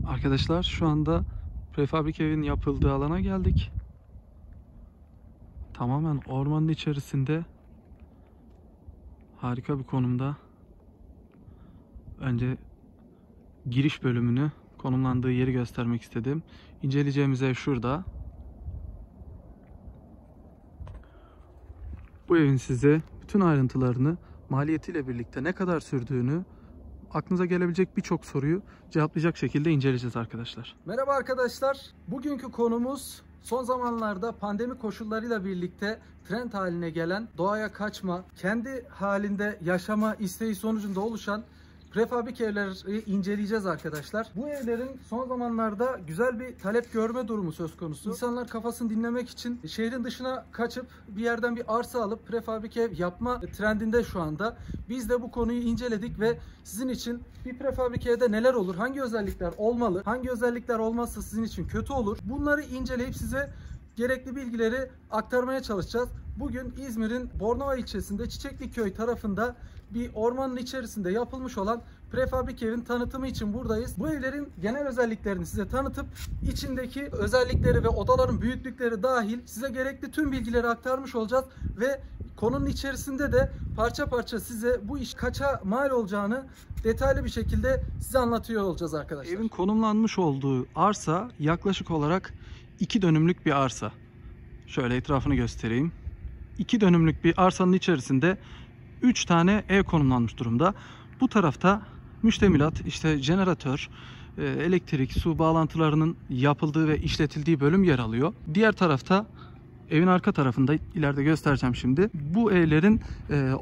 Arkadaşlar şu anda prefabrik evin yapıldığı alana geldik. Tamamen ormanın içerisinde harika bir konumda. Önce giriş bölümünü, konumlandığı yeri göstermek istedim. İnceleyeceğimiz ev şurada. Bu evin size bütün ayrıntılarını, maliyetiyle birlikte ne kadar sürdüğünü, aklınıza gelebilecek birçok soruyu cevaplayacak şekilde inceleyeceğiz arkadaşlar. Merhaba arkadaşlar. Bugünkü konumuz son zamanlarda pandemi koşullarıyla birlikte trend haline gelen doğaya kaçma, kendi halinde yaşama isteği sonucunda oluşan prefabrik evleri inceleyeceğiz arkadaşlar. Bu evlerin son zamanlarda güzel bir talep görme durumu söz konusu. İnsanlar kafasını dinlemek için şehrin dışına kaçıp bir yerden bir arsa alıp prefabrik ev yapma trendinde şu anda. Biz de bu konuyu inceledik ve sizin için bir prefabrik evde neler olur, hangi özellikler olmalı, hangi özellikler olmazsa sizin için kötü olur. Bunları inceleyip size gerekli bilgileri aktarmaya çalışacağız. Bugün İzmir'in Bornova ilçesinde Çiçekliköy tarafında bir ormanın içerisinde yapılmış olan prefabrik evin tanıtımı için buradayız. Bu evlerin genel özelliklerini size tanıtıp içindeki özellikleri ve odaların büyüklükleri dahil size gerekli tüm bilgileri aktarmış olacağız ve konunun içerisinde de parça parça size bu iş kaça mal olacağını detaylı bir şekilde size anlatıyor olacağız arkadaşlar. Evin konumlanmış olduğu arsa yaklaşık olarak 2 dönümlük bir arsa. Şöyle etrafını göstereyim. 2 dönümlük bir arsanın içerisinde 3 tane ev konumlanmış durumda. Bu tarafta müştemilat, işte jeneratör, elektrik, su bağlantılarının yapıldığı ve işletildiği bölüm yer alıyor. Diğer tarafta, evin arka tarafında, ileride göstereceğim şimdi, bu evlerin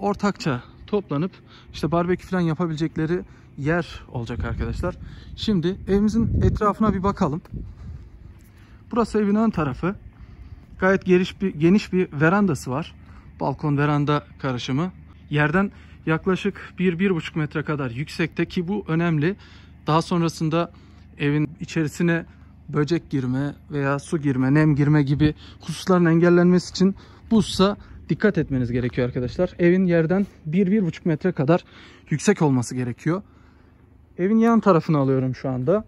ortakça toplanıp işte barbekü falan yapabilecekleri yer olacak arkadaşlar. Şimdi evimizin etrafına bir bakalım. Burası evin ön tarafı. Gayet geniş bir verandası var. Balkon veranda karışımı. Yerden yaklaşık 1-1,5 metre kadar yüksekte, ki bu önemli. Daha sonrasında evin içerisine böcek girme veya su girme, nem girme gibi hususların engellenmesi için bu hususa dikkat etmeniz gerekiyor arkadaşlar. Evin yerden 1-1,5 metre kadar yüksek olması gerekiyor. Evin yan tarafını alıyorum şu anda.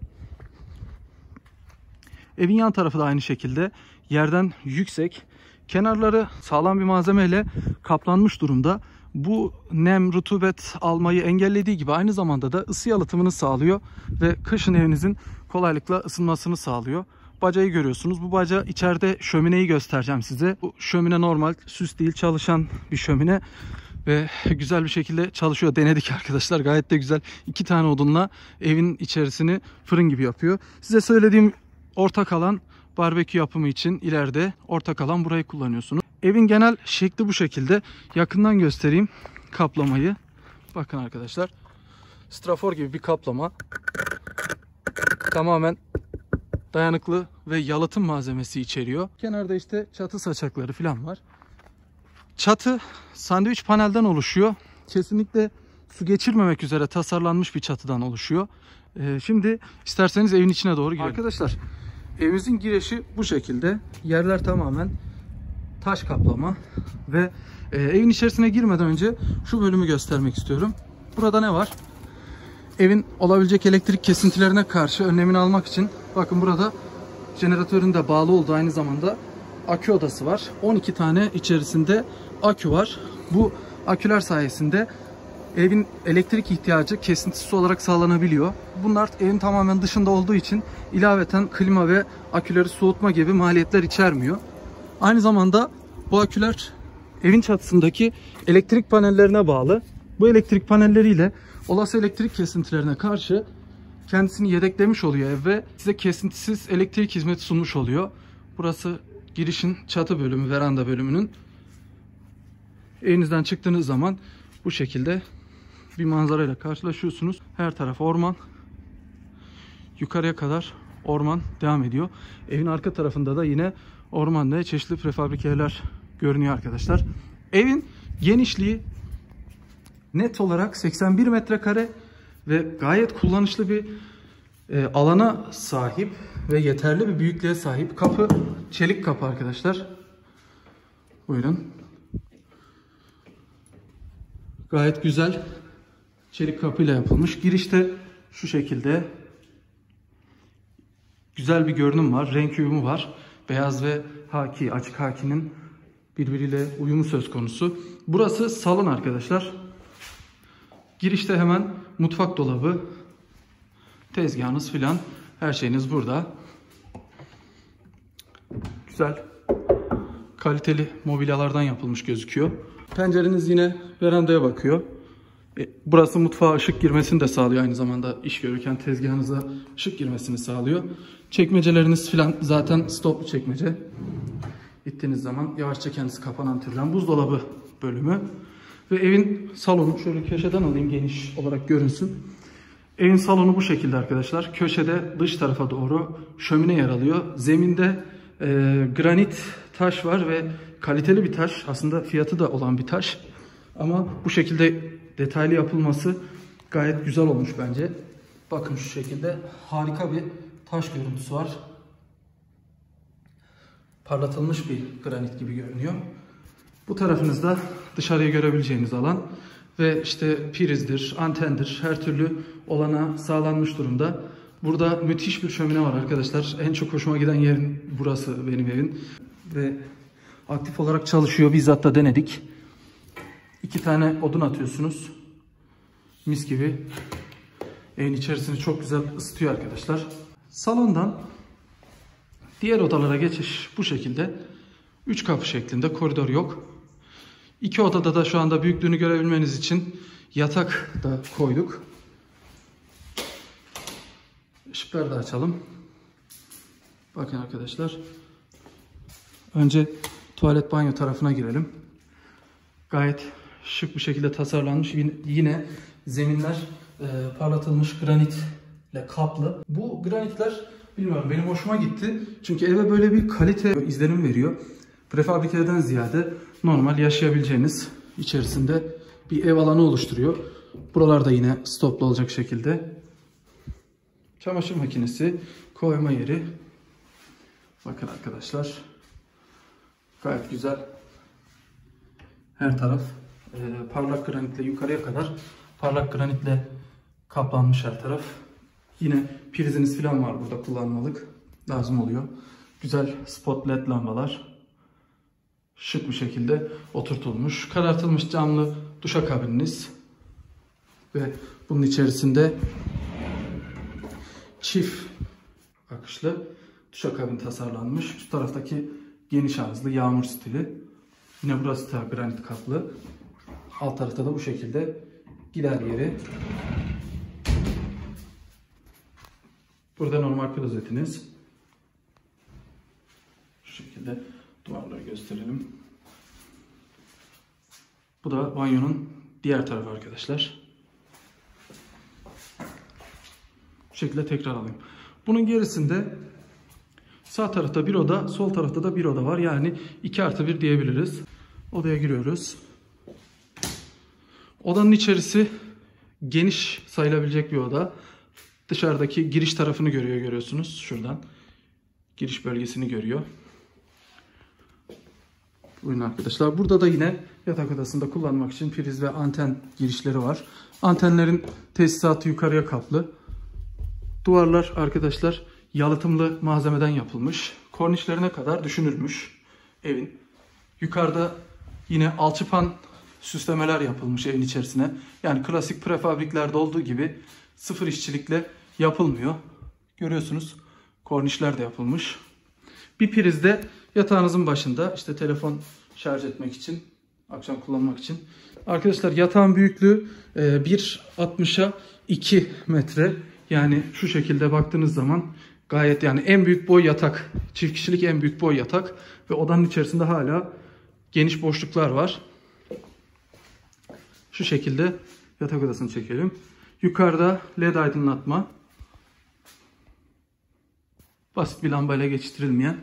Evin yan tarafı da aynı şekilde yerden yüksek. Kenarları sağlam bir malzemeyle kaplanmış durumda. Bu nem, rutubet almayı engellediği gibi aynı zamanda da ısı yalıtımını sağlıyor ve kışın evinizin kolaylıkla ısınmasını sağlıyor. Bacayı görüyorsunuz. Bu baca, içeride şömineyi göstereceğim size. Bu şömine normal, süs değil, çalışan bir şömine ve güzel bir şekilde çalışıyor. Denedik arkadaşlar. Gayet de güzel. 2 tane odunla evin içerisini fırın gibi yapıyor. Size söylediğim ortak alan, barbekü yapımı için ileride ortak alan, burayı kullanıyorsunuz. Evin genel şekli bu şekilde. Yakından göstereyim kaplamayı. Bakın arkadaşlar. Strafor gibi bir kaplama. Tamamen dayanıklı ve yalıtım malzemesi içeriyor. Kenarda işte çatı saçakları falan var. Çatı sandviç panelden oluşuyor. Kesinlikle su geçirmemek üzere tasarlanmış bir çatıdan oluşuyor. Şimdi isterseniz evin içine doğru girelim. Arkadaşlar, evimizin girişi bu şekilde. Yerler tamamen taş kaplama ve evin içerisine girmeden önce şu bölümü göstermek istiyorum. Burada ne var? Evin olabilecek elektrik kesintilerine karşı önlemini almak için, bakın burada jeneratörün de bağlı olduğu aynı zamanda akü odası var. 12 tane içerisinde akü var. Bu aküler sayesinde evin elektrik ihtiyacı kesintisiz olarak sağlanabiliyor. Bunlar evin tamamen dışında olduğu için ilaveten klima ve aküleri soğutma gibi maliyetler içermiyor. Aynı zamanda bu aküler evin çatısındaki elektrik panellerine bağlı. Bu elektrik panelleriyle olası elektrik kesintilerine karşı kendisini yedeklemiş oluyor ev ve size kesintisiz elektrik hizmeti sunmuş oluyor. Burası girişin çatı bölümü, veranda bölümünün. Evinizden çıktığınız zaman bu şekilde bir manzarayla karşılaşıyorsunuz. Her taraf orman. Yukarıya kadar orman devam ediyor. Evin arka tarafında da yine orman ve çeşitli prefabrik evler görünüyor arkadaşlar. Evin genişliği net olarak 81 metrekare ve gayet kullanışlı bir alana sahip ve yeterli bir büyüklüğe sahip. Kapı çelik kapı arkadaşlar. Buyurun. Gayet güzel çelik kapıyla yapılmış. Girişte şu şekilde güzel bir görünüm var. Renk uyumu var. Beyaz ve haki, açık hakinin birbiriyle uyumu söz konusu. Burası salon arkadaşlar. Girişte hemen mutfak dolabı, tezgahınız filan, her şeyiniz burada. Güzel, kaliteli mobilyalardan yapılmış gözüküyor. Pencereniz yine verandaya bakıyor. Burası mutfağa ışık girmesini de sağlıyor. Aynı zamanda iş görürken tezgahınıza ışık girmesini sağlıyor. Çekmeceleriniz filan zaten stoplu çekmece. İttiğiniz zaman yavaşça kendisi kapanan türden buzdolabı bölümü. Ve evin salonu şöyle köşeden alayım, geniş olarak görünsün. Evin salonu bu şekilde arkadaşlar. Köşede dış tarafa doğru şömine yer alıyor. Zeminde granit taş var ve kaliteli bir taş. Aslında fiyatı da olan bir taş. Ama bu şekilde detaylı yapılması gayet güzel olmuş bence. Bakın şu şekilde harika bir taş görüntüsü var. Parlatılmış bir granit gibi görünüyor. Bu tarafınızda dışarıya görebileceğiniz alan ve işte prizdir, antendir, her türlü olana sağlanmış durumda. Burada müthiş bir şömine var arkadaşlar. En çok hoşuma giden yerin burası benim evin. Ve aktif olarak çalışıyor. Bizzat da denedik. 2 tane odun atıyorsunuz. Mis gibi. Evin içerisini çok güzel ısıtıyor arkadaşlar. Salondan diğer odalara geçiş bu şekilde. 3 kapı şeklinde, koridor yok. 2 odada da şu anda büyüklüğünü görebilmeniz için yatak da koyduk. Işıkları da açalım. Bakın arkadaşlar. Önce tuvalet banyo tarafına girelim. Gayet şık bir şekilde tasarlanmış. Yine zeminler parlatılmış granitle kaplı. Bu granitler bilmiyorum, benim hoşuma gitti. Çünkü eve böyle bir kalite izlenim veriyor. Prefabrikeden ziyade normal yaşayabileceğiniz içerisinde bir ev alanı oluşturuyor. Buralarda yine stoplu olacak şekilde. Çamaşır makinesi, koyma yeri. Bakın arkadaşlar. Gayet güzel. Her taraf parlak granitle yukarıya kadar parlak granitle kaplanmış her taraf. Yine priziniz falan var burada, kullanmalık. Lazım oluyor. Güzel spot led lambalar. Şık bir şekilde oturtulmuş. Karartılmış camlı duşakabininiz. Ve bunun içerisinde çift akışlı duşakabin tasarlanmış. Üst taraftaki geniş ağızlı yağmur stili. Yine burası da granit kaplı. Alt tarafta da bu şekilde gider yeri. Burada normal klozetiniz. Şu şekilde duvarları gösterelim. Bu da banyonun diğer tarafı arkadaşlar. Bu şekilde tekrar alayım. Bunun gerisinde sağ tarafta bir oda, sol tarafta da bir oda var. Yani 2+1 diyebiliriz. Odaya giriyoruz. Odanın içerisi geniş sayılabilecek bir oda. Dışarıdaki giriş tarafını görüyorsunuz şuradan. Giriş bölgesini görüyor. Buyurun arkadaşlar. Burada da yine yatak odasında kullanmak için priz ve anten girişleri var. Antenlerin tesisatı yukarıya kaplı. Duvarlar arkadaşlar yalıtımlı malzemeden yapılmış. Kornişlerine kadar düşünülmüş evin. Yukarıda yine alçıpan süslemeler yapılmış evin içerisine. Yani klasik prefabriklerde olduğu gibi sıfır işçilikle yapılmıyor. Görüyorsunuz, kornişler de yapılmış. Bir priz de yatağınızın başında, işte telefon şarj etmek için, akşam kullanmak için. Arkadaşlar yatağın büyüklüğü 1.60'a 2 metre. Yani şu şekilde baktığınız zaman gayet, yani en büyük boy yatak. Çift kişilik en büyük boy yatak. Ve odanın içerisinde hala geniş boşluklar var. Şu şekilde yatak odasını çekelim. Yukarıda led aydınlatma. Basit bir lambayla geçiştirilmeyen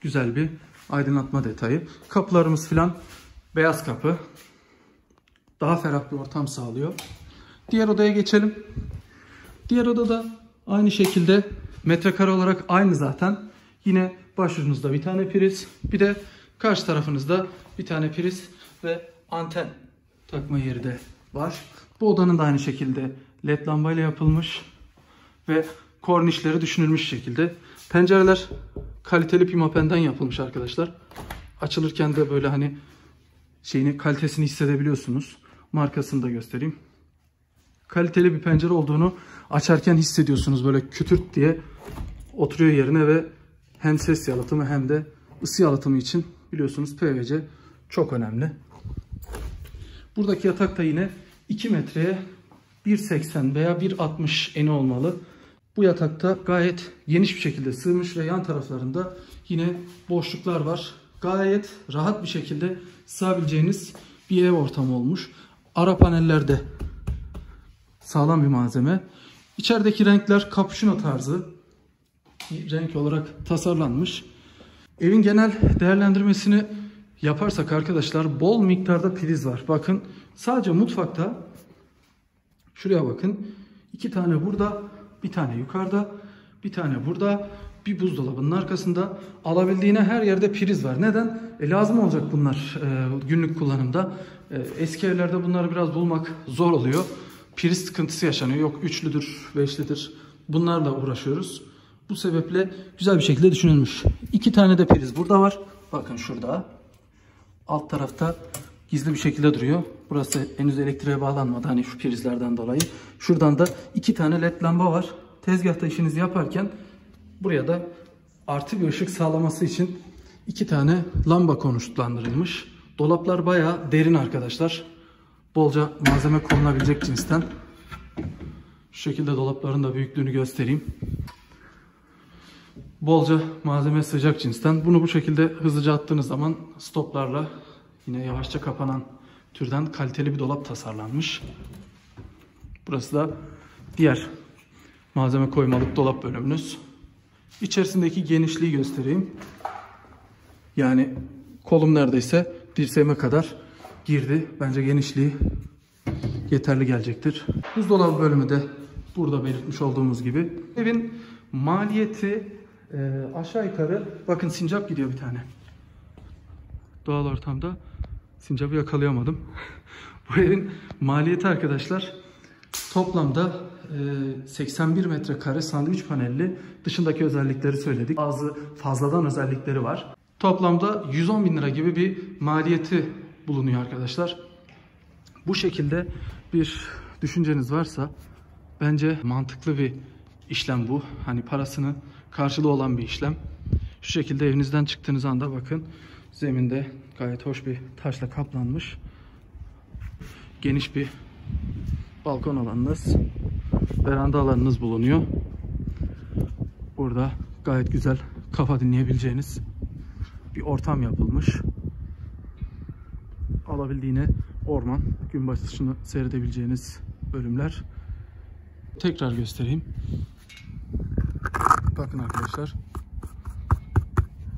güzel bir aydınlatma detayı. Kapılarımız filan beyaz kapı. Daha ferah bir ortam sağlıyor. Diğer odaya geçelim. Diğer odada aynı şekilde metrekare olarak aynı zaten. Yine başucunuzda bir tane priz. Bir de karşı tarafınızda bir tane priz ve anten takma yeri de var. Bu odanın da aynı şekilde led lambayla yapılmış ve kornişleri düşünülmüş şekilde. Pencereler kaliteli pimapenden yapılmış arkadaşlar. Açılırken de böyle hani kalitesini hissedebiliyorsunuz. Markasını da göstereyim. Kaliteli bir pencere olduğunu açarken hissediyorsunuz. Böyle kütürt diye oturuyor yerine ve hem ses yalıtımı hem de ısı yalıtımı için biliyorsunuz PVC çok önemli. Buradaki yatak da yine 2 metreye 1.80 veya 1.60 eni olmalı. Bu yatakta gayet geniş bir şekilde sığmış ve yan taraflarında yine boşluklar var. Gayet rahat bir şekilde sığabileceğiniz bir ev ortamı olmuş. Ara panellerde sağlam bir malzeme. İçerideki renkler cappuccino tarzı renk olarak tasarlanmış. Evin genel değerlendirmesini yaparsak arkadaşlar bol miktarda priz var. Bakın sadece mutfakta şuraya bakın. 2 tane burada, bir tane yukarıda, bir tane burada, bir buzdolabının arkasında. Alabildiğine her yerde priz var. Neden? Lazım olacak bunlar günlük kullanımda. Eski evlerde bunları biraz bulmak zor oluyor. Priz sıkıntısı yaşanıyor. Yok 3'lüdür, 5'lidir. Bunlarla uğraşıyoruz. Bu sebeple güzel bir şekilde düşünülmüş. 2 tane de priz burada var. Bakın şurada. Alt tarafta gizli bir şekilde duruyor. Burası henüz elektriğe bağlanmadı. Hani şu prizlerden dolayı. Şuradan da 2 tane led lamba var. Tezgahta işinizi yaparken buraya da artı bir ışık sağlaması için 2 tane lamba konuşlandırılmış. Dolaplar bayağı derin arkadaşlar. Bolca malzeme konulabilecek cinsten. Şu şekilde dolapların da büyüklüğünü göstereyim. Bolca malzeme sığacak cinsten. Bunu bu şekilde hızlıca attığınız zaman stoplarla yine yavaşça kapanan türden kaliteli bir dolap tasarlanmış. Burası da diğer malzeme koymalık dolap bölümünüz. İçerisindeki genişliği göstereyim. Yani kolum neredeyse dirseğime kadar girdi. Bence genişliği yeterli gelecektir. Buzdolabı bölümü de burada belirtmiş olduğumuz gibi. Evin maliyeti aşağı yukarı, bakın sincap gidiyor bir tane. Doğal ortamda sincapı yakalayamadım. Bu evin maliyeti arkadaşlar toplamda 81 metrekare sandviç panelli, dışındaki özellikleri söyledik. Bazı fazladan özellikleri var. Toplamda 110 bin lira gibi bir maliyeti bulunuyor arkadaşlar. Bu şekilde bir düşünceniz varsa bence mantıklı bir işlem bu. Hani parasını karşılığı olan bir işlem. Şu şekilde evinizden çıktığınız anda bakın zeminde gayet hoş bir taşla kaplanmış. Geniş bir balkon alanınız, veranda alanınız bulunuyor. Burada gayet güzel kafa dinleyebileceğiniz bir ortam yapılmış. Alabildiğine orman, gün batışını seyredebileceğiniz bölümler. Tekrar göstereyim. Bakın arkadaşlar.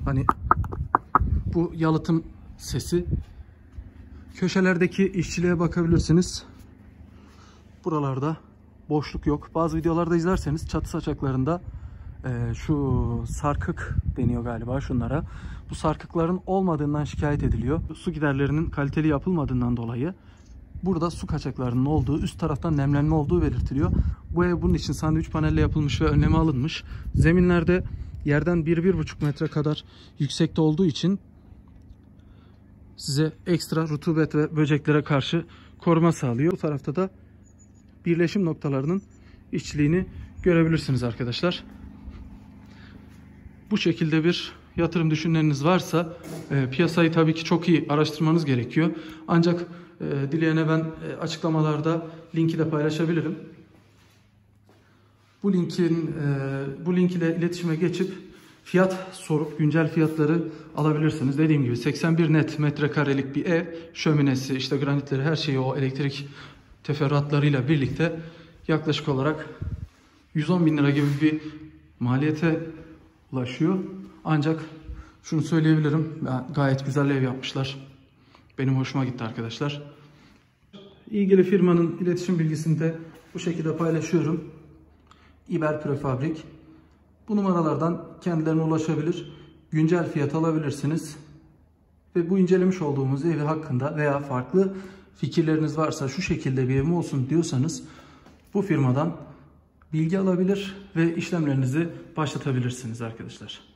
Hani bu yalıtım sesi. Köşelerdeki işçiliğe bakabilirsiniz. Buralarda boşluk yok. Bazı videolarda izlerseniz çatı saçaklarında şu sarkık deniyor galiba şunlara. Bu sarkıkların olmadığından şikayet ediliyor. Su giderlerinin kaliteli yapılmadığından dolayı burada su kaçaklarının olduğu, üst taraftan nemlenme olduğu belirtiliyor. Bu ev bunun için sandviç panelle yapılmış ve önlemi alınmış. Zeminlerde yerden 1-1,5 metre kadar yüksekte olduğu için size ekstra rutubet ve böceklere karşı koruma sağlıyor. Bu tarafta da birleşim noktalarının işçiliğini görebilirsiniz arkadaşlar. Bu şekilde bir yatırım düşünleriniz varsa piyasayı tabii ki çok iyi araştırmanız gerekiyor. Ancak dileyene ben açıklamalarda linki de paylaşabilirim. Bu link ile iletişime geçip fiyat sorup güncel fiyatları alabilirsiniz. Dediğim gibi 81 net metrekarelik bir ev, şöminesi, işte granitleri, her şeyi, o elektrik teferruatlarıyla birlikte yaklaşık olarak 110 bin lira gibi bir maliyete ulaşıyor. Ancak şunu söyleyebilirim, gayet güzel ev yapmışlar. Benim hoşuma gitti arkadaşlar. İlgili firmanın iletişim bilgisini de bu şekilde paylaşıyorum. İber Prefabrik. Bu numaralardan kendilerine ulaşabilir, güncel fiyat alabilirsiniz. Ve bu incelemiş olduğumuz evi hakkında veya farklı fikirleriniz varsa, şu şekilde bir evim olsun diyorsanız bu firmadan bilgi alabilir ve işlemlerinizi başlatabilirsiniz arkadaşlar.